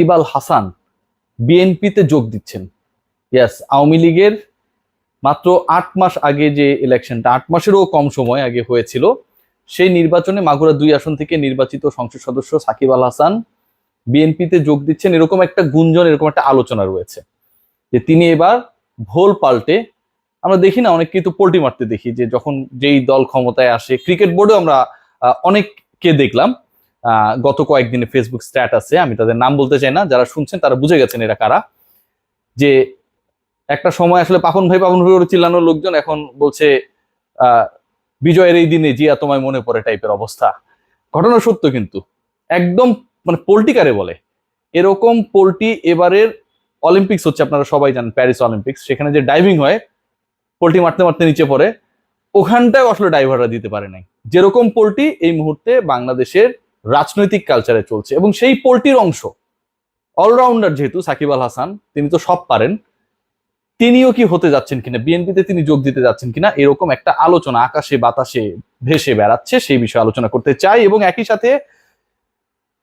ইকবাল হাসান বিএনপিতে যোগ দিচ্ছেন। ইয়েস, আওয়ামী লীগের মাত্র 8 মাস আগে যে ইলেকশনটা, 8 মাসেরও কম সময় আগে হয়েছিল, সেই নির্বাচনে মাগুরা 2 আসন থেকে নির্বাচিত সংসদ সদস্য সাকিব আল হাসান বিএনপিতে যোগ দিচ্ছেন, এরকম একটা গুঞ্জন, এরকম একটা আলোচনা রয়েছে যে তিনি এবার ভোল পাল্টে, আমরা দেখি না অনেককেই তো পোল্টি মারতে দেখি, যে যখন যেই দল ক্ষমতায় আসে, ক্রিকেট বোর্ডেও আমরা অনেককে দেখলাম গত কয়েকদিনে ফেসবুক স্ট্যাটাসে, আমি তাদের নাম বলতে চাই না, যারা শুনছেন তারা বুঝে গেছেন এরা কারা, যে একটা সময় আসলে পাপন ভাই চিল্লানোর লোকজন এখন বলছে বিজয়ের এই দিনে জিয়া তোমায় মনে পড়ে টাইপের অবস্থা। ঘটনা সত্য, কিন্তু একদম মানে পোল্টিকারে বলে এরকম পোল্টি। এবারের অলিম্পিক্স হচ্ছে, আপনারা সবাই জানেন, প্যারিস অলিম্পিক্স, সেখানে যে ডাইভিং হয়, পোল্টি মারতে মারতে নিচে পড়ে, ওখানটায় আসলে ড্রাইভাররা দিতে পারে নাই। যেরকম পোল্টি এই মুহূর্তে বাংলাদেশের রাজনৈতিক কালচারে চলছে, এবং সেই পোল্টির অংশ অলরাউন্ডার যেহেতু সাকিব আল হাসান, তিনি তো সব পারেন, তিনিও কি হতে যাচ্ছেন কিনা, বিএনপিতে তিনি যোগ দিতে যাচ্ছেন কিনা, এরকম একটা আলোচনা আকাশে বাতাসে ভেসে বেড়াচ্ছে, সেই বিষয়ে আলোচনা করতে চাই। এবং একই সাথে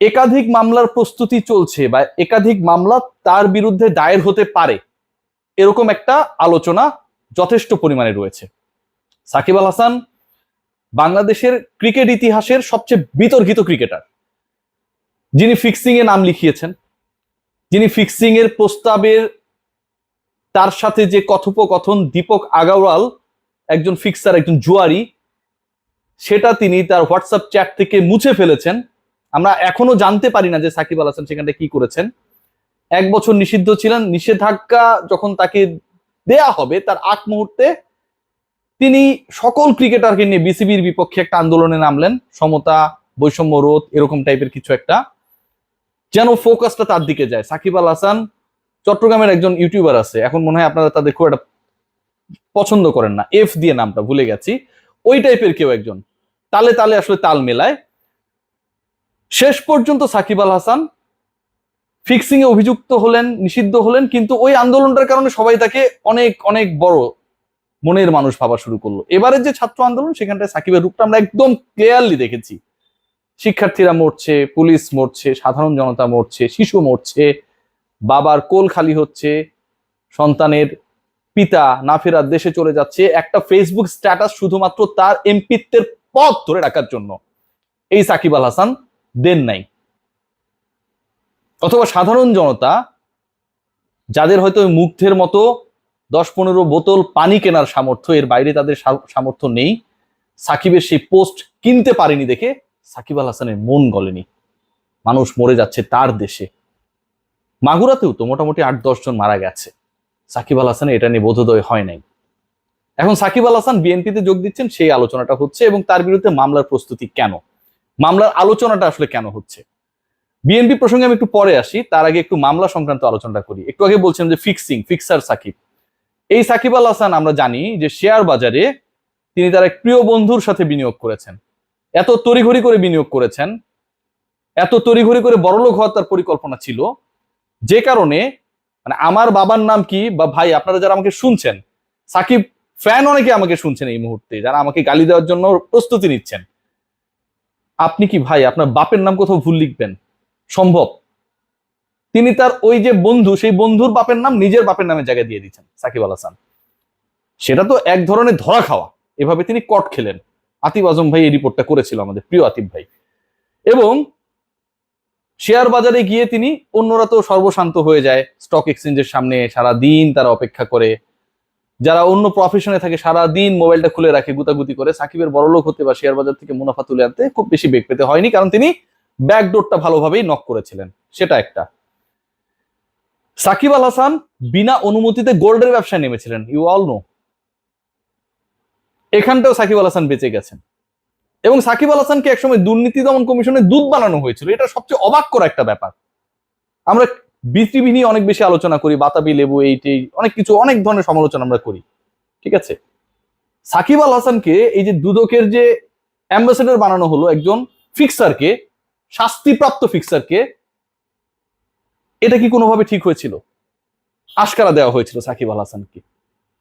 একাধিক মামলার প্রস্তুতি চলছে, বা একাধিক মামলা তার বিরুদ্ধে দায়ের হতে পারে, এরকম একটা আলোচনা যথেষ্ট পরিমাণে রয়েছে। সাকিব আল হাসান বাংলাদেশের ক্রিকেট ইতিহাসের সবচেয়ে বিতর্কিত ক্রিকেটার, যিনি ফিক্সিং এ নাম লিখিয়েছেন, যিনি ফিক্সিং এর প্রস্তাবের তার সাথে যে কথোপকথন, দীপক আগারওয়াল একজন ফিক্সার, একজন জুয়ারি, সেটা তিনি তার হোয়াটসঅ্যাপ চ্যাট থেকে মুছে ফেলেছেন। আমরা এখনো জানতে পারি না যে সাকিব আল হাসান সেখানটা কি করেছেন। 1 বছর নিষিদ্ধ ছিলেন, নিষেধাজ্ঞা যখন তাকে দেয়া হবে তার আগ মুহূর্তে তিনি সকল ক্রিকেটারকে নিয়ে বিসিবির বিপক্ষে একটা আন্দোলনে নামলেন, সমতা, বৈষম্য রোধ, এরকম টাইপের কিছু একটা, যেন ফোকাসটা তার দিকে যায়। সাকিব আল হাসান চট্টগ্রামের একজন ইউটিউবার আছে, এখন মনে হয় আপনারা তাদের খুব একটা পছন্দ করেন না, এফ দিয়ে নামটা ভুলে গেছি, ওই টাইপের কেউ একজন, তালে তালে আসলে তাল মেলায়। শেষ পর্যন্ত সাকিব আল হাসান ফিক্সিং এ অভিযুক্ত হলেন, নিষিদ্ধ হলেন, কিন্তু ওই আন্দোলনটার কারণে সবাই তাকে অনেক অনেক বড় মনের মানুষ ভাবা শুরু করলো। এবারের যে ছাত্র আন্দোলন, সেখানটায় সাকিবের রূপটা আমরা একদম ক্লিয়ারলি দেখেছি। শিক্ষার্থীরা মরছে, পুলিশ মরছে, সাধারণ জনতা মরছে, শিশু মরছে, বাবার কোল খালি হচ্ছে, সন্তানের পিতা না ফেরার দেশে চলে যাচ্ছে, একটা ফেসবুক স্ট্যাটাস শুধুমাত্র তার এমপিত্বের পথ ধরে রাখার জন্য এই সাকিব আল হাসান দেন নাই। অথবা সাধারণ জনতা, যাদের হয়তো মুগ্ধের মতো 10-15 বোতল পানি কেনার সামর্থ্য, এর বাইরে তাদের সামর্থ্য নেই, সাকিবের সেই পোস্ট কিনতে পারেনি দেখে সাকিব আল হাসানের মন গলেনি। মানুষ মরে যাচ্ছে তার দেশে, মাগুরাতেও তো মোটামুটি 8-10 জন মারা গেছে, সাকিব আল হাসানের এটা নিয়ে বোধোদয় হয় নাই। এখন সাকিব আল হাসান বিএনপিতে যোগ দিচ্ছেন, সেই আলোচনাটা হচ্ছে, এবং তার বিরুদ্ধে মামলার প্রস্তুতি কেন, মামলার আলোচনাটা আসলে কেন হচ্ছে। বিএনপি প্রসঙ্গে আমি একটু পরে আসি, তার আগে একটু মামলা সংক্রান্ত আলোচনাটা করি। একটু আগে বলছেন যে ফিক্সার সাকিব, এই সাকিব আল হাসান আমরা জানি যে শেয়ার বাজারে তিনি তার এক প্রিয় বন্ধুর সাথে বিনিয়োগ করেছেন, এত তড়িঘড়ি করে বিনিয়োগ করেছেন, এত তড়িঘড়ি করে বড়লোক হওয়ার তার পরিকল্পনা ছিল, যে কারণে মানে আমার বাবার নাম কি, বা ভাই আপনারা যারা আমাকে শুনছেন, সাকিব ফ্যান অনেকে আমাকে শুনছেন এই মুহূর্তে, যারা আমাকে গালি দেওয়ার জন্য প্রস্তুতি নিচ্ছেন, আপনি কি ভাই আপনার বাপের নাম কোথাও ভুল লিখবেন? সম্ভব? তিনি তার ওই যে বন্ধু, সেই বন্ধুর বাপের নাম নিজের বাপের নামে জায়গায় দিয়ে দিচ্ছেন সাকিব আল হাসান। সেটা তো এক ধরনের ধরা খাওয়া, এভাবে তিনি কট খেলেন। আতিফ আজম ভাই এই রিপোর্টটা করেছিল, আমাদের প্রিয় আতিফ ভাই। এবং শেয়ার বাজারে গিয়ে তিনি, অন্যরা তো সর্বশান্ত হয়ে যায় স্টক এক্সচেঞ্জের সামনে, সারা দিন তারা অপেক্ষা করে, যারা অন্য প্রফেশনে থাকে সারা দিন মোবাইলটা খুলে রাখে গুতাগুতি করে। সাকিবের বড়লোক হতে বা শেয়ার বাজার থেকে মুনাফা তুলে আনতে খুব বেশি বেগ পেতে হয়নি, কারণ তিনি ব্যাকডোরটা ভালোভাবেই নক করেছিলেন, সেটা একটা। সাকিব আল হাসান বিনা অনুমতিতে গোল্ডের ব্যবসায় নেমেছিলেন, you all know. এখানটাও Shakib Al Hasan বেঁচে গেছেন। এবং সাকিব আল হাসানকে একসময় দুর্নীতি দমন কমিশনের দূত বানানো হয়েছিল, এটা সবচেয়ে অবাক করা একটা ব্যাপার। আমরা বিসিবি নিয়ে অনেক বেশি আলোচনা করি, বাতাবি লেবু, এইটাই অনেক কিছু, অনেক ধরনের সমালোচনা আমরা করি, ঠিক আছে। সাকিব আল হাসানকে এই যে দুদকের যে অ্যাম্বাসেডর বানানো হলো, একজন ফিক্সারকে, শাস্তিপ্রাপ্ত ফিক্সারকে, এটা কি কোনোভাবে ঠিক হয়েছিল? আশকারা দেওয়া হয়েছিল সাকিব আল হাসানকে,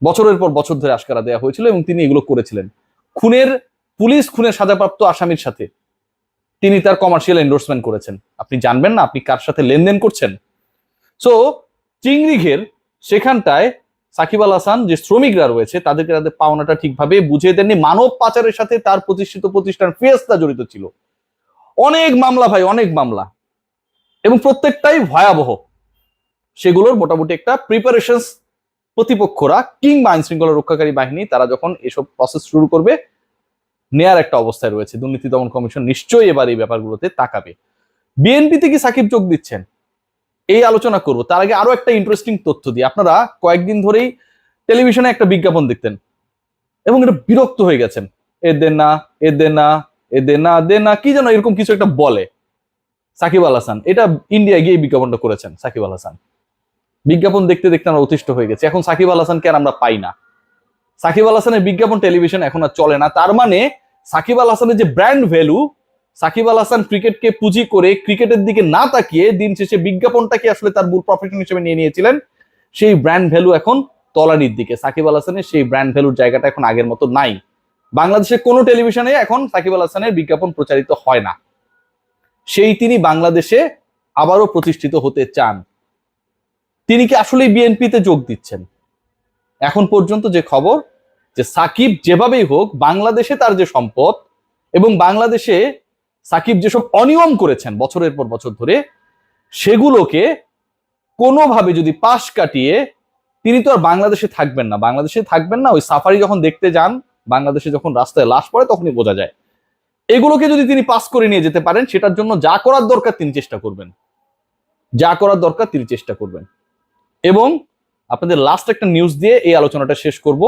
বছরের পর বছর ধরে আশকারা দেওয়া হয়েছিল, এবং তিনি এগুলো করেছিলেন। পুলিশ খুনের সাজাপ্রাপ্ত আসামির সাথে তিনি তার কমার্শিয়াল এন্ডোর্সমেন্ট করেছেন। আপনি জানবেন না আপনি কার সাথে লেনদেন করছেন? সো চিংড়ি ঘের সেখানটায় সাকিব আল হাসান যে শ্রমিকরা রয়েছে তাদেরকে তাদের পাওনাটা ঠিকভাবে বুঝিয়ে দেননি। মানব পাচারের সাথে তার প্রতিষ্ঠিত প্রতিষ্ঠান ফিয়েস্তা জড়িত ছিল। অনেক মামলা ভাই, অনেক মামলা, এবং প্রত্যেকটাই ভয়াবহ। সেগুলোর মোটামুটি একটা প্রিপারেশন প্রতিপক্ষরা কিংবা আইন শৃঙ্খলা রক্ষাকারী বাহিনী তারা যখন এসব প্রসেস শুরু করবে নেয়ার একটা অবস্থায় রয়েছে। দুর্নীতি দমন কমিশন নিশ্চয়ই এবার এই ব্যাপারগুলোতে তাকাবে। বিএনপিতে কি সাকিব যোগ দিচ্ছেন এই আলোচনা করব, তার আগে আরো একটা ইন্টারেস্টিং তথ্য দিই। আপনারা কয়েকদিন ধরেই টেলিভিশনে একটা বিজ্ঞাপন দেখতেন এবং এটা বিরক্ত হয়ে গেছেন, এ দে না, এ দে না, এ দে না, দে না, কি যেন এরকম কিছু একটা বলে। সাকিব আল হাসান এটা ইন্ডিয়া গিয়ে বিজ্ঞাপনটা করেছেন। সাকিব আল হাসান বিজ্ঞাপন দেখতে দেখতে আমরা অতিষ্ঠ হয়ে গেছে। এখন সাকিব আল হাসানকে আর আমরা পাই না। সাকিব আল হাসানের বিজ্ঞাপন টেলিভিশন এখন আর চলে না। তার মানে সাকিব আল হাসানের যে ব্র্যান্ড ভ্যালু, সাকিব আল হাসান ক্রিকেটকে পুঁজি করে ক্রিকেটের দিকে না তাকিয়ে দিন শেষে বিজ্ঞাপনটাকে আসলে তার মূল প্রফেশন হিসেবে নিয়ে নিয়েছিলেন, সেই ব্র্যান্ড ভ্যালু এখন তলানির দিকে। সাকিব আল হাসানের সেই ব্র্যান্ড ভ্যালুর জায়গাটা এখন আগের মতো নাই। বাংলাদেশের কোনো টেলিভিশনে এখন সাকিব আল হাসানের বিজ্ঞাপন প্রচারিত হয় না। সেই তিনি বাংলাদেশে আবারও প্রতিষ্ঠিত হতে চান। তিনি কি আসলেই বিএনপিতে যোগ দিচ্ছেন? এখন পর্যন্ত যে খবর, যে সাকিব যেভাবেই হোক বাংলাদেশে তার যে সম্পদ এবং বাংলাদেশে সাকিব যেসব অনিয়ম করেছেন বছরের পর বছর ধরে, সেগুলোকে কোনোভাবে যদি পাশ কাটিয়ে, তিনি তো আর বাংলাদেশে থাকবেন না। বাংলাদেশে থাকবেন না, ওই সাফারি যখন দেখতে যান, বাংলাদেশে যখন রাস্তায় লাশ পড়ে তখনই বোঝা যায়। এগুলোকে যদি তিনি পাস করে নিয়ে যেতে পারেন, সেটার জন্য যা করার দরকার তিনি চেষ্টা করবেন, যা করার দরকার তিনি চেষ্টা করবেন। এবং আপনাদের লাস্ট একটা নিউজ দিয়ে এই আলোচনাটা শেষ করব।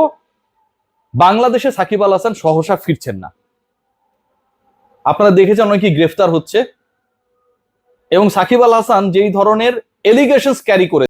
বাংলাদেশে সাকিব আল হাসান সহসা ফিরছেন না। আপনারা দেখেছেন অনেকেই গ্রেফতার হচ্ছে, এবং সাকিব আল হাসান যেই ধরনের এলিগেশনস ক্যারি করে